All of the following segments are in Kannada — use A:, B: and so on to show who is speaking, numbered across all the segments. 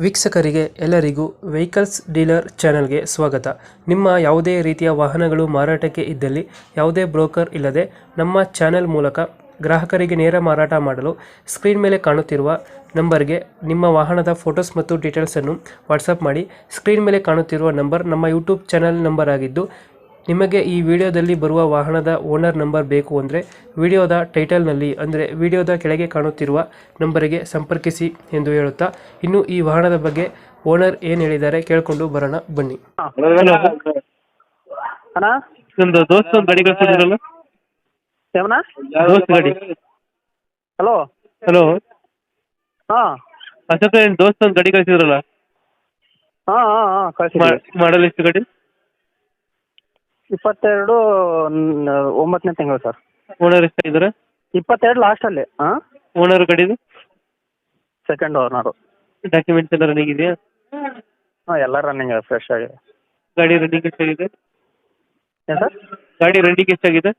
A: ವೀಕ್ಷಕರಿಗೆ ಎಲ್ಲರಿಗೂ ವೆಹಿಕಲ್ಸ್ ಡೀಲರ್ ಚಾನೆಲ್ಗೆ ಸ್ವಾಗತ. ನಿಮ್ಮ ಯಾವುದೇ ರೀತಿಯ ವಾಹನಗಳು ಮಾರಾಟಕ್ಕೆ ಇದ್ದಲ್ಲಿ ಯಾವುದೇ ಬ್ರೋಕರ್ ಇಲ್ಲದೆ ನಮ್ಮ ಚಾನೆಲ್ ಮೂಲಕ ಗ್ರಾಹಕರಿಗೆ ನೇರ ಮಾರಾಟ ಮಾಡಲು ಸ್ಕ್ರೀನ್ ಮೇಲೆ ಕಾಣುತ್ತಿರುವ ನಂಬರ್ಗೆ ನಿಮ್ಮ ವಾಹನದ ಫೋಟೋಸ್ ಮತ್ತು ಡೀಟೇಲ್ಸನ್ನು ವಾಟ್ಸಪ್ ಮಾಡಿ. ಸ್ಕ್ರೀನ್ ಮೇಲೆ ಕಾಣುತ್ತಿರುವ ನಂಬರ್ ನಮ್ಮ ಯೂಟ್ಯೂಬ್ ಚಾನೆಲ್ ನಂಬರ್ ಆಗಿದ್ದು, ನಿಮಗೆ ಈ ವಿಡಿಯೋದಲ್ಲಿ ಬರುವ ವಾಹನದ ಓನರ್ ನಂಬರ್ ಬೇಕು ಅಂದರೆ ವಿಡಿಯೋದ ಟೈಟಲ್ನಲ್ಲಿ ಅಂದರೆ ವಿಡಿಯೋದ ಕೆಳಗೆ ಕಾಣುತ್ತಿರುವ ನಂಬರಿಗೆ ಸಂಪರ್ಕಿಸಿ ಎಂದು ಹೇಳುತ್ತಾ, ಇನ್ನು ಈ ವಾಹನದ ಬಗ್ಗೆ ಓನರ್ ಏನು ಹೇಳಿದ್ದಾರೆ ಕೇಳಿಕೊಂಡು ಬರೋಣ ಬನ್ನಿ.
B: ಅಣ್ಣ
A: ಒಂದು ದೋಸ್ತ ಒಂದು ಗಾಡಿ ಕಳಿಸಿದ್ರಲ್ಲ,
B: ಏಮಣ್ಣ?
A: ದೋಸ್ತ್ ಗಾಡಿ.
B: ಹಲೋ
A: ಹಲೋ,
B: ಹಾಂ
A: ಅಶೋಕ ಏನು ದೋಸ್ತ ಒಂದು ಗಾಡಿ ಕಳಿಸಿದ್ರಲ್ಲ,
B: ಹಾಂ ಹಾಂ ಹಾಂ ಕಳಿಸಿದ್ವಿ.
A: ಮಾಡಲ್ ಎಷ್ಟು ಗಾಡಿ?
B: 22 9ನೇ ತಿಂಗಳು ಸರ್.
A: ಓನರ್ ಎಷ್ಟಾಗಿದ್ದಾರೆ?
B: 22 ಲಾಸ್ಟಲ್ಲಿ. ಹಾಂ,
A: ಓನರ್ ಗಾಡಿದು
B: ಸೆಕೆಂಡ್ ಓನರು.
A: ಡಾಕ್ಯುಮೆಂಟ್ಸ್ ಎಲ್ಲ ರನ್ನಿಂಗ್ ಇದೆಯಾ?
B: ಹಾಂ, ಎಲ್ಲ ರನ್ನಿಂಗ್ ಫ್ರೆಶ್ ಆಗಿದೆ.
A: ಗಾಡಿ ರನ್ನಿಂಗ್ ಎಷ್ಟಾಗಿದೆ?
B: ಏನು ಸರ್?
A: ಗಾಡಿ ರನ್ನಿಂಗ್ ಎಷ್ಟಾಗಿದೆ?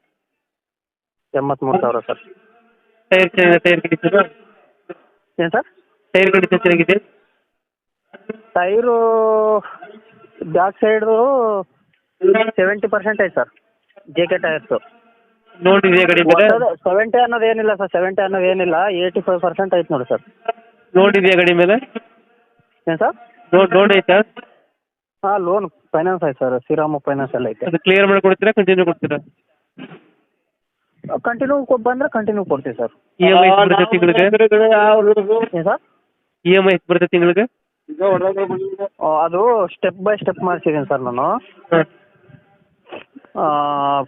B: 83,000 ಸರ್.
A: ಟೈರ್ ಚೆನ್ನಾಗಿದೆ? ಟೈರ್ ಕಂಡೀಷನ್
B: ಏನು ಸರ್?
A: ಟೈರ್ ಕಂಡೀಷನ್ ಚೆನ್ನಾಗಿದೆ?
B: ಟೈರು ಬ್ಯಾಕ್ ಸೈಡು 70% ಐತೆ ಸರ್. ಜೆ ಕೆ ಟೈರ್ಸು
A: ನೋಡಿದೆಯಾ ಗಾಡಿ ಮೇಲೆ?
B: 70 ಅನ್ನೋದು ಏನಿಲ್ಲ ಸರ್, 70 ಅನ್ನೋದು ಏನಿಲ್ಲ, 85% ಐತೆ ನೋಡಿ ಸರ್.
A: ನೋಡಿದೆಯಾ ಗಾಡಿ ಮೇಲೆ?
B: ಏನು ಸರ್?
A: ಲೋನ್ ಐತಾ?
B: ಹಾಂ, ಲೋನ್ ಫೈನಾನ್ಸ್ ಐತೆ ಸರ್. ಶ್ರೀರಾಮ ಫೈನಾನ್ಸ್ ಎಲ್ಲ ಐತೆ.
A: ಅದು ಕ್ಲಿಯರ್ ಮಾಡಿ ಕೊಡ್ತೀರಾ, ಕಂಟಿನ್ಯೂ ಕೊಡ್ತೀರಾ?
B: ಕಂಟಿನ್ಯೂ ಬಂದರೆ ಕಂಟಿನ್ಯೂ ಕೊಡ್ತೀವಿ ಸರ್.
A: ಇ ಎಮ್ ಐ ಬರುತ್ತೆ ತಿಂಗಳಿಗೆ?
B: ಏನು ಸರ್?
A: ಇ ಎಮ್ ಐ ಬರುತ್ತೆ ತಿಂಗಳಿಗೆ?
B: ಅದು ಸ್ಟೆಪ್ ಬೈ ಸ್ಟೆಪ್ ಮಾಡಿಸಿದ್ದೀನಿ ಸರ್ ನಾನು.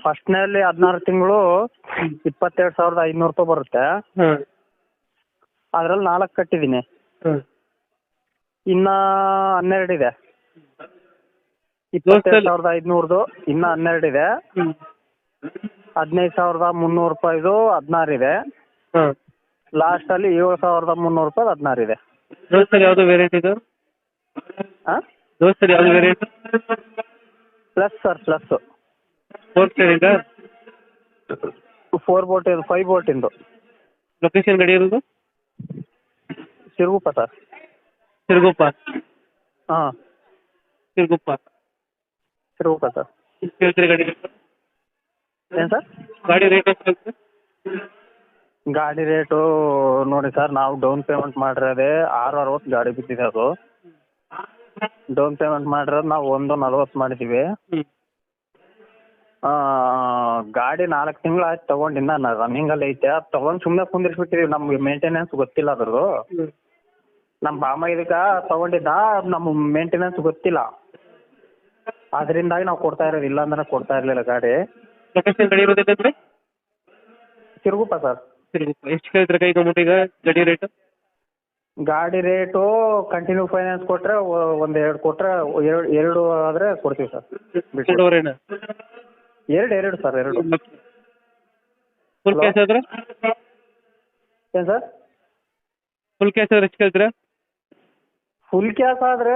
B: ಫಸ್ಟ್ನಲ್ಲಿ 16 ತಿಂಗಳು 22,500 ರೂಪಾಯಿ ಬರುತ್ತೆ. ಅದರಲ್ಲಿ 4 ಕಟ್ಟಿದ್ದೀನಿ. ಇನ್ನು 12 ಇದೆ. 22,500 ಇನ್ನು 12 ಇದೆ. 15,300 ರೂಪಾಯಿದು 16 ಇದೆ. ಲಾಸ್ಟಲ್ಲಿ 7,300 ರೂಪಾಯಿ 16 ಇದೆ.
A: ದೋಸ್ತಲ್ಲಿ ಯಾವುದು ವೇರಿಯಂಟ್ ಇದು?
B: ಹಾಂ,
A: ದೋಸ್ತಲ್ಲಿ ಯಾವುದು variant?
B: Plus sir, plus
A: 4 steering?
B: 4 ಬೋಟ್ 5 ಬೋಟಿಂದು.
A: ಲೊಕೇಶನ್ ಗಾಡಿ ಇರೋದು?
B: ಸಿರುಗುಪ್ಪ ಸರ್.
A: ಸಿರುಗುಪ್ಪ?
B: ಹಾಂ,
A: ಸಿರುಗುಪ್ಪ
B: ಸಿರುಗುಪ್ಪ ಸರ್.
A: ಎಷ್ಟು ಹೇಳ್ತೀರಿ ಗಾಡಿ?
B: ಏನು ಸರ್?
A: ಗಾಡಿ ರೇಟ್ ಎಷ್ಟು ಹೇಳ್ತೀರಿ?
B: ಗಾಡಿ ರೇಟು ನೋಡಿ ಸರ್, ನಾವು ಡೌನ್ ಪೇಮೆಂಟ್ ಮಾಡಿರೋದೇ 660 ಗಾಡಿ ಬಿದ್ದಿದೆ. ಅದು ಡೌನ್ ಪೇಮೆಂಟ್ ಮಾಡಿರೋದು ನಾವು 140 ಮಾಡಿದ್ದೀವಿ. ಗಾಡಿ 4 ತಿಂಗಳು ಆಯ್ತು ತೊಗೊಂಡು, ಇನ್ನು ರನ್ನಿಂಗಲ್ಲಿ ಐತೆ. ಅದು ತೊಗೊಂಡು ಸುಮ್ಮನೆ ಕುಂದಿರ್ಸ್ಬಿಟ್ಟಿದ್ದೀವಿ, ನಮ್ಗೆ ಮೇಂಟೆನೆನ್ಸ್ ಗೊತ್ತಿಲ್ಲ ಅದ್ರದ್ದು. ನಮ್ಮ ಬಾಮ ಇದಕ್ಕೆ ತೊಗೊಂಡಿದ್ದ, ನಮ್ಮ ಮೇಂಟೆನೆನ್ಸ್ ಗೊತ್ತಿಲ್ಲ, ಅದರಿಂದಾಗಿ ನಾವು ಕೊಡ್ತಾ ಇರೋದು. ಇಲ್ಲ ಅಂದ್ರೆ ಕೊಡ್ತಾ ಇರಲಿಲ್ಲ ಗಾಡಿ.
A: ಲೊಕೇಶನ್ ಗಾಡಿ ಇರೋದೈತೆ?
B: ಸಿರುಗುಪ್ಪ ಸರ್.
A: ಸಿರುಗುಪ್ಪ. ಎಷ್ಟು ಕೇಳ್ತೀರಾ ಕೈ ಈಗ ಗಾಡಿ ರೇಟ್?
B: ಗಾಡಿ ರೇಟು ಕಂಟಿನ್ಯೂ ಫೈನಾನ್ಸ್ ಕೊಟ್ಟರೆ ಒಂದು 2 ಕೊಟ್ಟರೆ 2 ಆದರೆ ಕೊಡ್ತೀವಿ ಸರ್.
A: ಎರಡೂವರೆನಾ?
B: 2 ಸರ್, 2.
A: ಫುಲ್ ಕ್ಯಾಶ್ ಆದ್ರೆ?
B: ಏನು ಸರ್?
A: ಫುಲ್ ಕ್ಯಾಶ್ ಆದ್ರೆ ಎಷ್ಟು ಕೇಳ್ತೀರಾ?
B: ಫುಲ್ ಕ್ಯಾಶ್ ಆದರೆ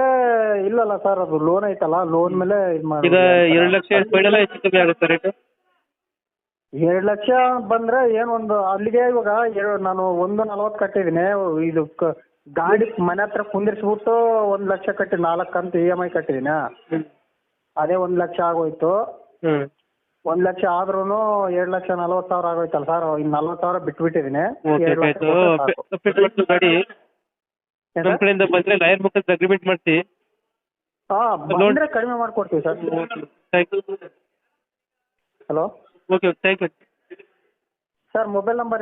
B: ಇಲ್ಲಲ್ಲ ಸರ್, ಅದು ಲೋನ್ ಐತಲ್ಲ, ಲೋನ್ ಮೇಲೆ ಇದು ಮಾಡಿ.
A: ಈಗ 2 ಲಕ್ಷ ಫೈನಲ್ ಹೆಚ್ಚು ಕಮ್ಮಿ ಆಗುತ್ತೆ ರೇಟ್?
B: 2 ಲಕ್ಷ ಬಂದರೆ ಏನು, ಒಂದು ಅಲ್ಲಿಗೆ ಇವಾಗ ನಾನು 140 ಕಟ್ಟಿದ್ದೀನಿ. ಇದು ಗಾಡಿ ಮನೆ ಹತ್ರ ಕುಂದಿರ್ಸ್ಬಿಟ್ಟು 1 ಲಕ್ಷ ಕಟ್ಟಿ 4 ಕಂತು ಇ ಎಮ್ ಐ ಕಟ್ಟಿದ್ದೀನಿ. ಅದೇ 1 ಲಕ್ಷ ಆಗೋಯ್ತು. 1 ಲಕ್ಷ ಆದ್ರೂ 2,40,000 ಆಗೋಯ್ತಲ್ಲ ಸರ್. ಇನ್ನು 40,000 ಬಿಟ್ಬಿಟ್ಟಿದ್ದೀನಿ.
A: ಗಾಡಿ ನಮ್ಮ ಕಡೆಯಿಂದ ಬಂದರೆ ಲಾಯರ್ ಮುಖಾಂತರ ಅಗ್ರಿಮೆಂಟ್ ಮಾಡಿಸಿ.
B: ಹಾಂ, ಬಂದರೆ ಕಡಿಮೆ ಮಾಡಿಕೊಡ್ತೀವಿ sir.
A: Thank you.
B: Hello,
A: okay, thank you
B: sir. Mobile number